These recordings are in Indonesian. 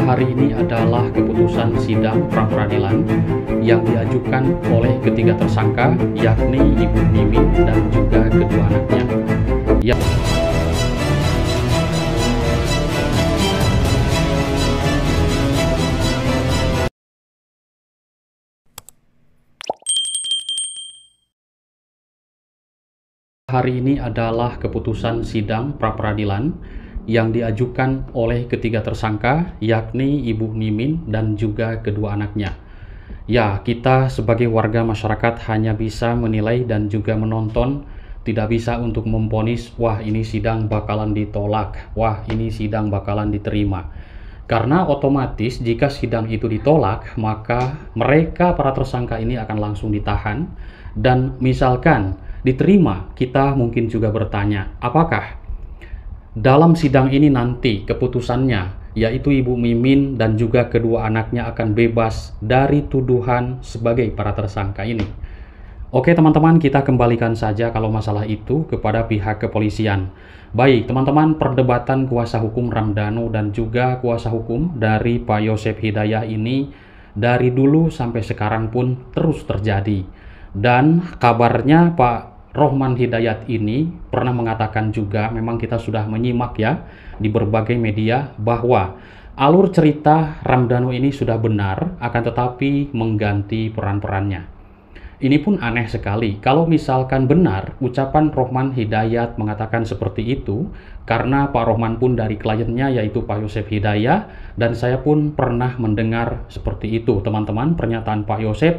Hari ini adalah keputusan sidang pra-peradilan yang diajukan oleh ketiga tersangka, yakni Ibu Mimin dan juga kedua anaknya. Hari ini adalah keputusan sidang pra-peradilan yang diajukan oleh ketiga tersangka, yakni Ibu Mimin dan juga kedua anaknya. Ya, kita sebagai warga masyarakat hanya bisa menilai dan juga menonton, tidak bisa untuk memvonis, wah ini sidang bakalan ditolak, wah ini sidang bakalan diterima. Karena otomatis jika sidang itu ditolak, maka mereka para tersangka ini akan langsung ditahan. Dan misalkan diterima, kita mungkin juga bertanya, apakah dalam sidang ini nanti keputusannya, yaitu Ibu Mimin dan juga kedua anaknya akan bebas dari tuduhan sebagai para tersangka ini? Oke teman-teman, kita kembalikan saja kalau masalah itu kepada pihak kepolisian. Baik teman-teman, perdebatan kuasa hukum Ramdhanu dan juga kuasa hukum dari Pak Yosep Hidayah ini dari dulu sampai sekarang pun terus terjadi. Dan kabarnya Pak Rohman Hidayat ini pernah mengatakan juga, memang kita sudah menyimak ya di berbagai media, bahwa alur cerita Ramdhanu ini sudah benar, akan tetapi mengganti peran-perannya. Ini pun aneh sekali kalau misalkan benar ucapan Rohman Hidayat mengatakan seperti itu, karena Pak Rohman pun dari kliennya yaitu Pak Yosep Hidayah, dan saya pun pernah mendengar seperti itu teman-teman pernyataan Pak Yosep.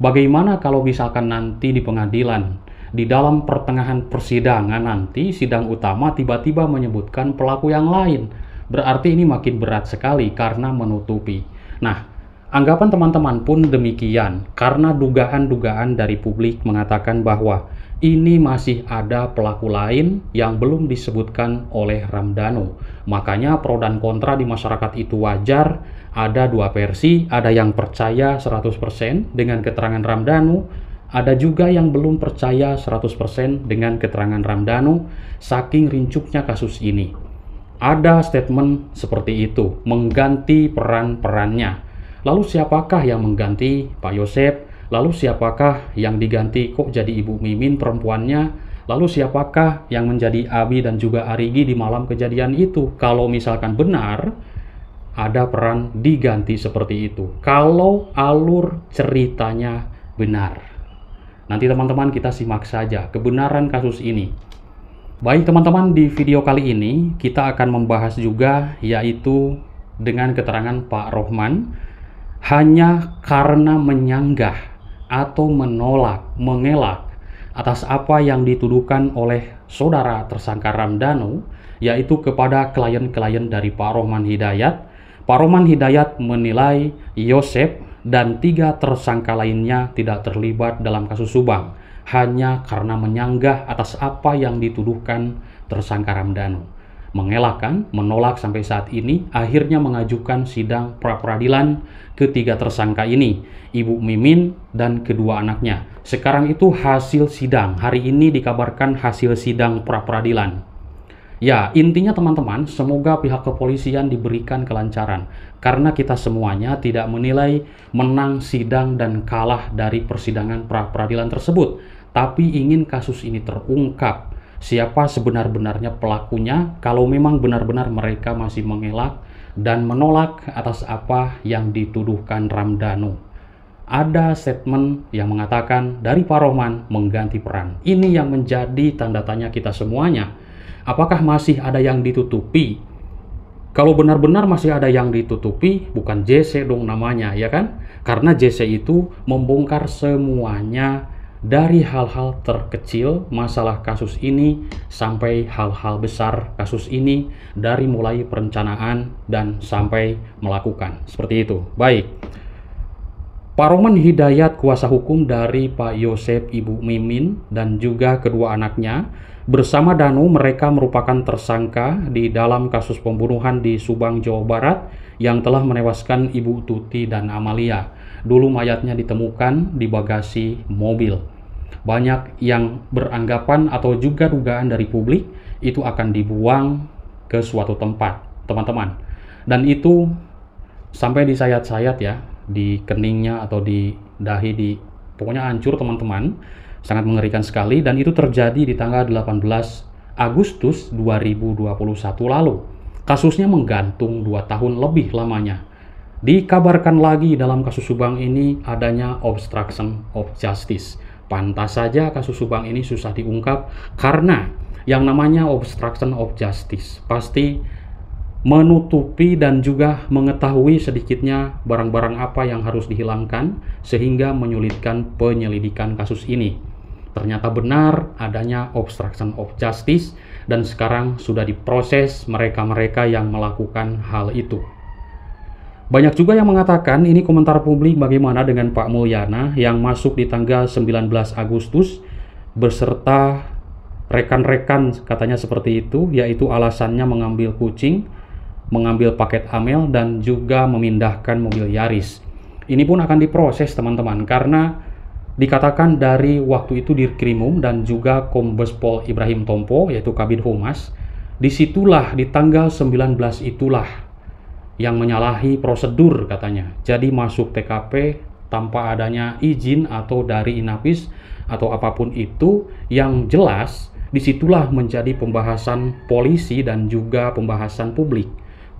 Bagaimana kalau misalkan nanti di pengadilan, di dalam pertengahan persidangan nanti sidang utama tiba-tiba menyebutkan pelaku yang lain? Berarti ini makin berat sekali karena menutupi. Nah, anggapan teman-teman pun demikian karena dugaan-dugaan dari publik mengatakan bahwa ini masih ada pelaku lain yang belum disebutkan oleh Ramdhanu. Makanya pro dan kontra di masyarakat itu wajar, ada dua versi, ada yang percaya 100% dengan keterangan Ramdhanu, ada juga yang belum percaya 100% dengan keterangan Ramdhanu, saking rincuknya kasus ini. Ada statement seperti itu, mengganti peran-perannya. Lalu siapakah yang mengganti Pak Yosep? Lalu siapakah yang diganti kok jadi Ibu Mimin perempuannya? Lalu siapakah yang menjadi Abi dan juga Arigi di malam kejadian itu? Kalau misalkan benar, ada peran diganti seperti itu. Kalau alur ceritanya benar. Nanti teman-teman kita simak saja kebenaran kasus ini. Baik teman-teman, di video kali ini kita akan membahas juga yaitu dengan keterangan Pak Rohman hanya karena menyanggah atau menolak, mengelak atas apa yang dituduhkan oleh saudara tersangka Ramdhanu, yaitu kepada klien-klien dari Pak Rohman Hidayat. Pak Rohman Hidayat menilai Yosep dan tiga tersangka lainnya tidak terlibat dalam kasus Subang hanya karena menyanggah atas apa yang dituduhkan tersangka Ramdhanu. Mengelakkan, menolak sampai saat ini, akhirnya mengajukan sidang pra-peradilan ketiga tersangka ini, Ibu Mimin dan kedua anaknya. Sekarang itu hasil sidang, hari ini dikabarkan hasil sidang pra-peradilan. Ya, intinya teman-teman, semoga pihak kepolisian diberikan kelancaran, karena kita semuanya tidak menilai menang sidang dan kalah dari persidangan pra-peradilan tersebut, tapi ingin kasus ini terungkap. Siapa sebenar-benarnya pelakunya, kalau memang benar-benar mereka masih mengelak dan menolak atas apa yang dituduhkan Ramdhanu. Ada statement yang mengatakan dari Pak Rohman mengganti peran. Ini yang menjadi tanda tanya kita semuanya. Apakah masih ada yang ditutupi? Kalau benar-benar masih ada yang ditutupi, bukan JC dong namanya, ya kan? Karena JC itu membongkar semuanya, dari hal-hal terkecil masalah kasus ini sampai hal-hal besar kasus ini, dari mulai perencanaan dan sampai melakukan. Seperti itu. Baik. Pak Rohman Hidayat, kuasa hukum dari Pak Yosep, Ibu Mimin dan juga kedua anaknya bersama Dhanu, mereka merupakan tersangka di dalam kasus pembunuhan di Subang, Jawa Barat yang telah menewaskan Ibu Tuti dan Amalia. Dulu mayatnya ditemukan di bagasi mobil. Banyak yang beranggapan atau juga dugaan dari publik itu akan dibuang ke suatu tempat, teman-teman. Dan itu sampai disayat-sayat ya, di keningnya atau di dahi, di pokoknya hancur teman-teman. Sangat mengerikan sekali, dan itu terjadi di tanggal 18 Agustus 2021 lalu. Kasusnya menggantung 2 tahun lebih lamanya. Dikabarkan lagi dalam kasus Subang ini adanya obstruction of justice. Pantas saja kasus Subang ini susah diungkap, karena yang namanya obstruction of justice pasti menutupi dan juga mengetahui sedikitnya barang-barang apa yang harus dihilangkan, sehingga menyulitkan penyelidikan kasus ini. Ternyata benar adanya obstruction of justice, dan sekarang sudah diproses mereka-mereka yang melakukan hal itu. Banyak juga yang mengatakan ini komentar publik bagaimana dengan Pak Mulyana yang masuk di tanggal 19 Agustus beserta rekan-rekan, katanya seperti itu, yaitu alasannya mengambil kucing, mengambil paket Amel, dan juga memindahkan mobil Yaris. Ini pun akan diproses teman-teman, karena dikatakan dari waktu itu Dirkrimum dan juga Kombes Pol Ibrahim Tompo, yaitu Kabid Humas, disitulah di tanggal 19 itulah yang menyalahi prosedur katanya. Jadi masuk TKP tanpa adanya izin atau dari Inapis atau apapun itu, yang jelas disitulah menjadi pembahasan polisi dan juga pembahasan publik.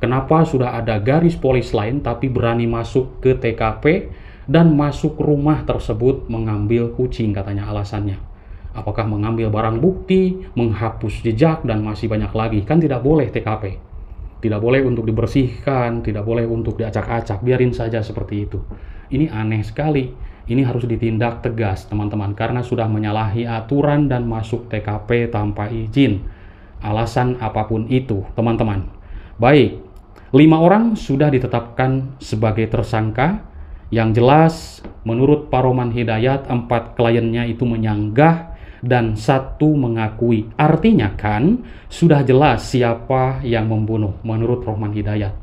Kenapa sudah ada garis polis lain tapi berani masuk ke TKP dan masuk rumah tersebut mengambil kucing, katanya alasannya. Apakah mengambil barang bukti, menghapus jejak, dan masih banyak lagi. Kan tidak boleh TKP. Tidak boleh untuk dibersihkan, tidak boleh untuk diacak-acak, biarin saja seperti itu. Ini aneh sekali. Ini harus ditindak tegas teman-teman, karena sudah menyalahi aturan dan masuk TKP tanpa izin. Alasan apapun itu teman-teman. Baik, 5 orang sudah ditetapkan sebagai tersangka. Yang jelas menurut Pak Roman Hidayat 4 kliennya itu menyanggah dan 1 mengakui. Artinya kan sudah jelas siapa yang membunuh menurut Roman Hidayat.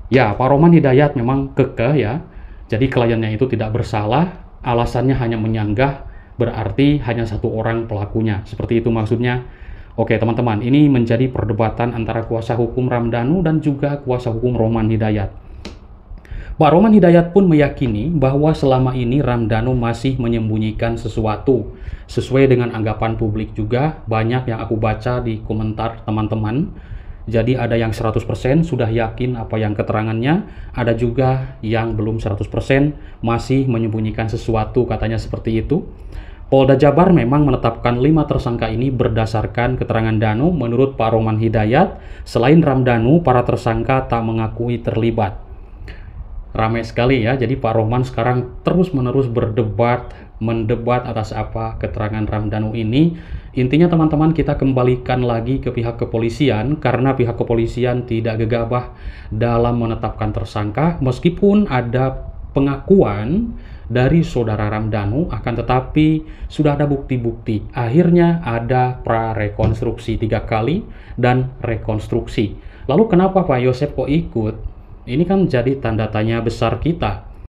Ya, Pak Roman Hidayat memang kekeh ya. Jadi kliennya itu tidak bersalah, alasannya hanya menyanggah, berarti hanya 1 orang pelakunya. Seperti itu maksudnya. Oke teman-teman, ini menjadi perdebatan antara kuasa hukum Ramdhanu dan juga kuasa hukum Roman Hidayat. Pak Roman Hidayat pun meyakini bahwa selama ini Ramdhanu masih menyembunyikan sesuatu. Sesuai dengan anggapan publik juga, banyak yang aku baca di komentar teman-teman. Jadi ada yang 100% sudah yakin apa yang keterangannya, ada juga yang belum 100% masih menyembunyikan sesuatu, katanya seperti itu. Polda Jabar memang menetapkan 5 tersangka ini berdasarkan keterangan Danu. Menurut Pak Roman Hidayat, selain Ramdhanu, para tersangka tak mengakui terlibat. Ramai sekali ya, jadi Pak Roman sekarang terus-menerus mendebat atas apa keterangan Ramdhanu ini. Intinya teman-teman, kita kembalikan lagi ke pihak kepolisian, karena pihak kepolisian tidak gegabah dalam menetapkan tersangka, meskipun ada pengakuan dari saudara Ramdhanu, akan tetapi sudah ada bukti-bukti. Akhirnya ada prarekonstruksi 3 kali dan rekonstruksi. Lalu kenapa Pak Yosep kok ikut? Ini kan jadi tanda tanya besar kita.